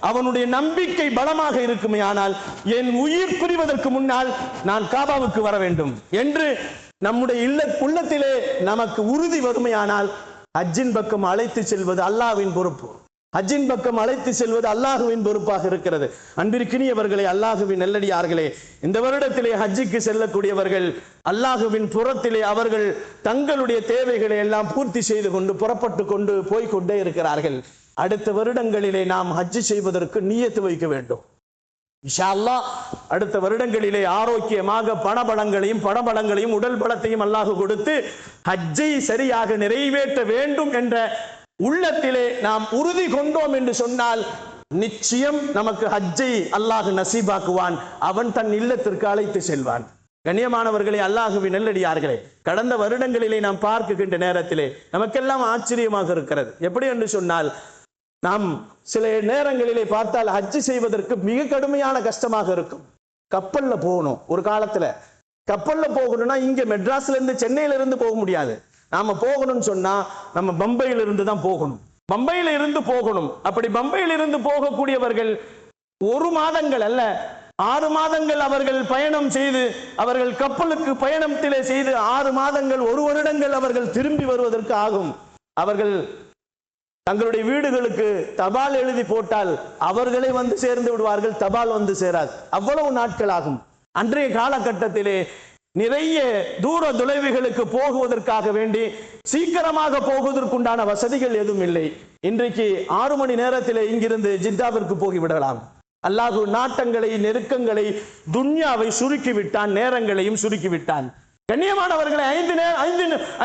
அவனுடைய நம்பிக்கை பலமாக இருக்குமே, ஆனால் என் உயிர் பிரிவதற்கு முன்னால் நான் காபாவுக்கு வர வேண்டும் என்று நம்முடைய உள்ளத்திலே நமக்கு உறுதி வறுமையானால் ஹஜ்ஜின் பக்கம் அழைத்து செல்வது அல்லாஹ்வின் பொறுப்பு. ஹஜ்ஜின் பக்கம் அழைத்து செல்வது அல்லாஹுவின் பொறுப்பாக இருக்கிறது. அன்பிற்கினியவர்களே, அல்லாஹுவின் நல்லடியார்களே, இந்த வருடத்திலே ஹஜ்ஜுக்கு செல்லக்கூடியவர்கள் அல்லாஹுவின் புறத்திலே அவர்கள் தங்களுடைய தேவைகளை எல்லாம் பூர்த்தி செய்து கொண்டு புறப்பட்டு கொண்டு போய்கொண்டே இருக்கிறார்கள். அடுத்த வருடங்களிலே நாம் ஹஜ்ஜு செய்வதற்கு நியத்து வைக்க வேண்டும். இன்ஷா அல்லாஹ் அடுத்த வருடங்களிலே ஆரோக்கியமாக பணபலங்களையும் உடல் பலத்தையும் அல்லாஹ் கொடுத்து ஹஜ்ஜை சரியாக நிறைவேற்ற வேண்டும் என்ற உள்ளத்திலே நாம் உறுதி கொண்டோம் என்று சொன்னால் நிச்சயம் நமக்கு ஹஜ்ஜை அல்லாஹ் நசீபாக்குவான். அவன் தன் இல்லத்திற்கு அழைத்து செல்வான். கண்ணியமானவர்களே, அல்லாஹுவின் நல்லடியார்களே, கடந்த வருடங்களிலே நாம் பார்க்கின்ற நேரத்திலே நமக்கெல்லாம் ஆச்சரியமாக இருக்கிறது. எப்படி என்று சொன்னால், நாம் சில நேரங்களிலே பார்த்தால் ஹஜ்ஜு செய்வதற்கு மிக கடுமையான கஷ்டமாக இருக்கும். கப்பல்ல போகணும். ஒரு காலத்துல கப்பல்ல போகணும்னா இங்க மெட்ராஸ்ல இருந்து, சென்னையில இருந்து போக முடியாது. நாம போகணும்னு சொன்னா நம்ம பம்பையில இருந்து தான் போகணும். பம்பையில இருந்து போகணும். அப்படி பம்பையில இருந்து போகக்கூடியவர்கள் 1 மாதங்கள் அல்ல, 6 மாதங்கள் அவர்கள் பயணம் செய்து, அவர்கள் கப்பலுக்கு பயணத்திலே செய்து 6 மாதங்கள் 1 வருடங்கள் அவர்கள் திரும்பி வருவதற்கு ஆகும். அவர்கள் தங்களுடைய வீடுகளுக்கு தபால் எழுதி போட்டால் அவர்களே வந்து சேர்ந்து விடுவார்கள், தபால் வந்து சேராது. அவ்வளவு நாட்கள் ஆகும். அன்றைய காலகட்டத்திலே நிறைய தூர தொலைவுகளுக்கு போகுவதற்காக வேண்டி சீக்கிரமாக போகுவதற்குண்டான வசதிகள் எதுவும் இல்லை. இன்றைக்கு 6 மணி நேரத்திலே இங்கிருந்து ஜித்தாவிற்கு போகிவிடலாம். அல்லாஹ் நாட்டங்களை, நெருக்கங்களை, துன்யாவை சுருக்கிவிட்டான், நேரங்களையும் சுருக்கிவிட்டான். கண்ணியமானவர்களை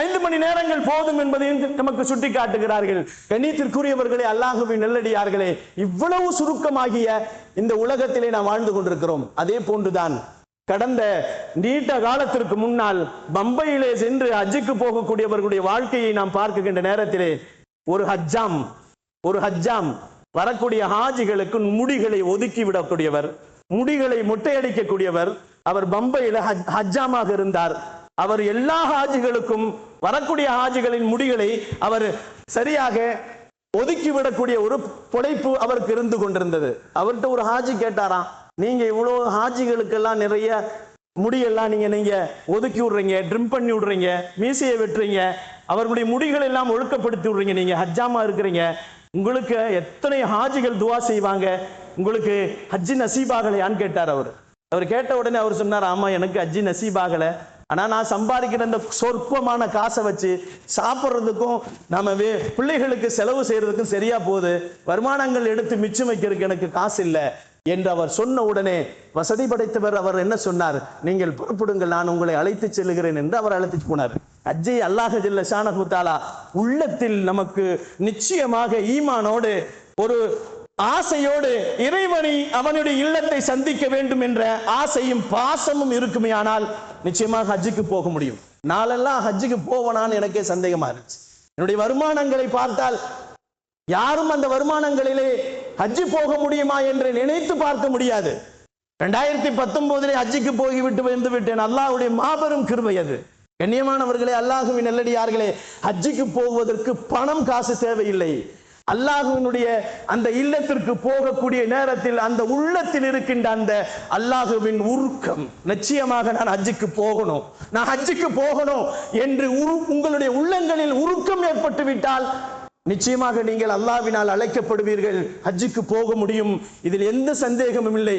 5 மணி நேரங்கள் போதும் என்பதையும் நமக்கு சுட்டி காட்டுகிறார்கள். கண்ணியத்திற்குரியவர்களே, அல்லாஹுவின் நல்லடியார்களே, இவ்வளவு சுருக்கமாகிய இந்த உலகத்திலே நாம் வாழ்ந்து கொண்டிருக்கிறோம். அதே போன்றுதான் கடந்த நீண்ட காலத்திற்கு முன்னால் பம்பையிலே சென்று ஹஜ்ஜுக்கு போகக்கூடியவர்களுடைய வாழ்க்கையை நாம் பார்க்கின்ற நேரத்திலே ஒரு ஹஜ்ஜாம் வரக்கூடிய ஹாஜிகளுக்கு முடிகளை ஒதுக்கி விடக்கூடியவர், முடிகளை மொட்டையடிக்கக்கூடியவர், அவர் பம்பையில ஹஜ்ஜாமாக இருந்தார். அவர் எல்லா ஹாஜிகளுக்கும், வரக்கூடிய ஹாஜிகளின் முடிகளை அவர் சரியாக ஒதுக்கிவிடக்கூடிய ஒரு பொழைப்பு அவருக்கு இருந்து கொண்டிருந்தது. அவர்கிட்ட ஒரு ஹாஜி கேட்டாராம், நீங்க இவ்வளவு ஹாஜிகளுக்கெல்லாம் நிறைய முடியெல்லாம் நீங்க ஒதுக்கி விடுறீங்க, ட்ரிம் பண்ணி விடுறீங்க, மீசையை வெட்டுறீங்க, அவர்களுடைய முடிகள் எல்லாம் ஒழுக்கப்படுத்தி விடுறீங்க, நீங்க ஹஜ்ஜாமா இருக்கிறீங்க, உங்களுக்கு எத்தனை ஹாஜிகள் துவா செய்வாங்க, உங்களுக்கு ஹஜ்ஜி நசீபாகலையான்னு கேட்டார். அவர் கேட்ட உடனே அவர் சொன்னார், ஆமா எனக்கு ஹஜ்ஜி நசீபாகலை, ஆனா நான் சம்பாதிக்கிற அந்த சொற்பமான காசை வச்சு சாப்பிட்றதுக்கும் நம்ம பிள்ளைகளுக்கு செலவு செய்யறதுக்கும் சரியா போகுது, வருமானங்கள் எடுத்து மிச்சம் வைக்கிறதுக்கு எனக்கு காசு இல்லை என்று அவர் சொன்ன உடனே வசதி படைத்தவர் அவர் என்ன சொன்னார், நீங்கள் புறப்படுங்கள், நான் உங்களை அழைத்து செல்லுகிறேன் என்று அவர் அழைத்து போனார். ஹஜ்ஜை அல்லாஹ் ஜல்ல ஷானஹு தஆலா உள்ளத்தில் நமக்கு நிச்சயமாக ஈமானோடு ஒரு ஆசையோடு இறைவனை அவனுடைய இல்லத்தை சந்திக்க வேண்டும் என்ற ஆசையும் பாசமும் இருக்குமே ஆனால் நிச்சயமாக ஹஜ்ஜுக்கு போக முடியும். நாளெல்லாம் ஹஜ்ஜுக்கு போவனான்னு எனக்கே சந்தேகமா இருந்துச்சு. என்னுடைய வருமானங்களை பார்த்தால் யாரும் அந்த வருமானங்களிலே ஹஜ்ஜு போக முடியுமா என்று நினைத்து பார்க்க முடியாது. 2019 ஹஜ்ஜுக்கு போய்விட்டு வந்து விட்டேன். அல்லாஹ்வுடைய மாபெரும் கிருபை அது. கண்ணியமானவர்களே, அல்லாஹ்வின் நல்லடியார்களே, ஹஜ்ஜுக்கு போவதற்கு பணம் காசு தேவையில்லை. அல்லாஹ்வினுடைய அந்த இல்லத்திற்கு போகக்கூடிய நேரத்தில் அந்த உள்ளத்தில் இருக்கின்ற அந்த அல்லாஹ்வின் உருக்கம், நிச்சயமாக நான் ஹஜ்ஜுக்கு போகணும், நான் ஹஜ்ஜுக்கு போகணும் என்று உங்களுடைய உள்ளங்களில் உருக்கம் ஏற்பட்டு விட்டால் நிச்சயமாக நீங்கள் அல்லாஹ்வினால் அழைக்கப்படுவீர்கள், ஹஜ்ஜுக்கு போக முடியும். இதில் எந்த சந்தேகமும் இல்லை.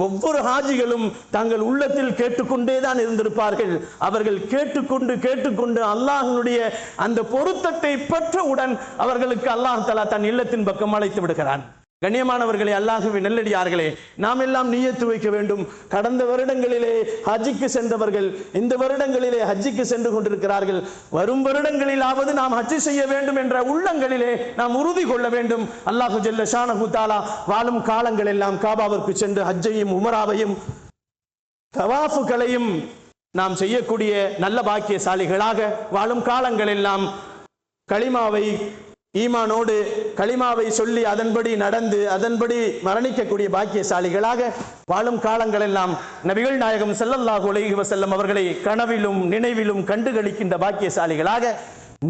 ஒவ்வொரு ஹாஜிகளும் தங்கள் உள்ளத்தில் கேட்டுக்கொண்டேதான் இருந்திருப்பார்கள். அவர்கள் கேட்டுக்கொண்டு அல்லாஹ்வினுடைய அந்த பொருத்தத்தை பெற்றவுடன் அவர்களுக்கு அல்லாஹ் தஆலா தன் இல்லத்தின் பக்கம் அழைத்து விடுகிறான். கண்ணியமானவர்களே, அல்லாஹ்வின் நல்லடியார்களே, நாம் எல்லாம் நியத்து வைக்க வேண்டும். கடந்த வருடங்களிலே ஹஜ்ஜுக்கு சென்றவர்கள் இந்த வருடங்களிலே ஹஜ்ஜுக்கு சென்று கொண்டிருக்கிறார்கள். வரும் வருடங்களிலாவது நாம் ஹஜ்ஜு செய்ய வேண்டும் என்ற உள்ளங்களிலே நாம் உறுதி கொள்ள வேண்டும். அல்லாஹ் ஜல்ல ஷானஹு தஆலா வாழும் காலங்கள் எல்லாம் காபாவிற்கு சென்று ஹஜ்ஜையும் உம்ராவையும் தவாஃபுகளையும் நாம் செய்யக்கூடிய நல்ல பாக்கியசாலிகளாக வாழும் காலங்கள் எல்லாம் களிமாவை ஈமானோடு களிமாவை சொல்லி அதன்படி நடந்து அதன்படி மரணிக்கக்கூடிய பாக்கியசாலிகளாக வாழும் காலங்கள் எல்லாம் நபிகள் நாயகம் ஸல்லல்லாஹு அலைஹி வஸல்லம் அவர்களை கனவிலும் நினைவிலும் கண்டுகளிக்கின்ற பாக்கியசாலிகளாக,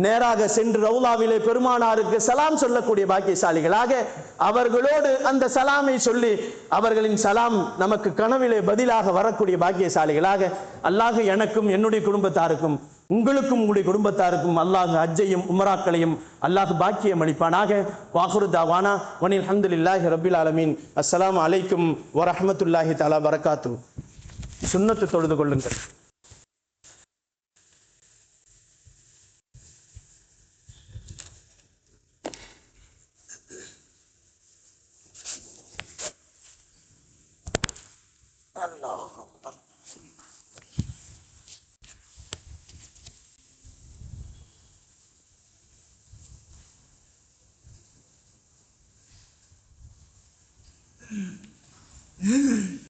நேராக சென்று ரவுலாவிலே பெருமானாருக்கு சலாம் சொல்லக்கூடிய பாக்கியசாலிகளாக, அவர்களோடு அந்த சலாமை சொல்லி அவர்களின் சலாம் நமக்கு கனவிலே பதிலாக வரக்கூடிய பாக்கியசாலிகளாக அல்லாஹ் எனக்கும் என்னுடைய குடும்பத்தாருக்கும் உங்களுக்கும் உங்களுடைய குடும்பத்தாருக்கும் அல்லாஹ் ஹஜ்ஜையும் உம்ராக்களையும் அல்லாஹ் பாக்கியம் அளிப்பானாக. வாஹிரு தாவானா வனில் ஹம்துலில்லாஹி ரப்பில் ஆலமீன். அஸ்ஸலாமு அலைக்கும் வரஹ்மத்துல்லாஹி தஆலா பரகாத்து. சுன்னத்து தொழுது கொள்ளுங்கள். அல்லாஹ்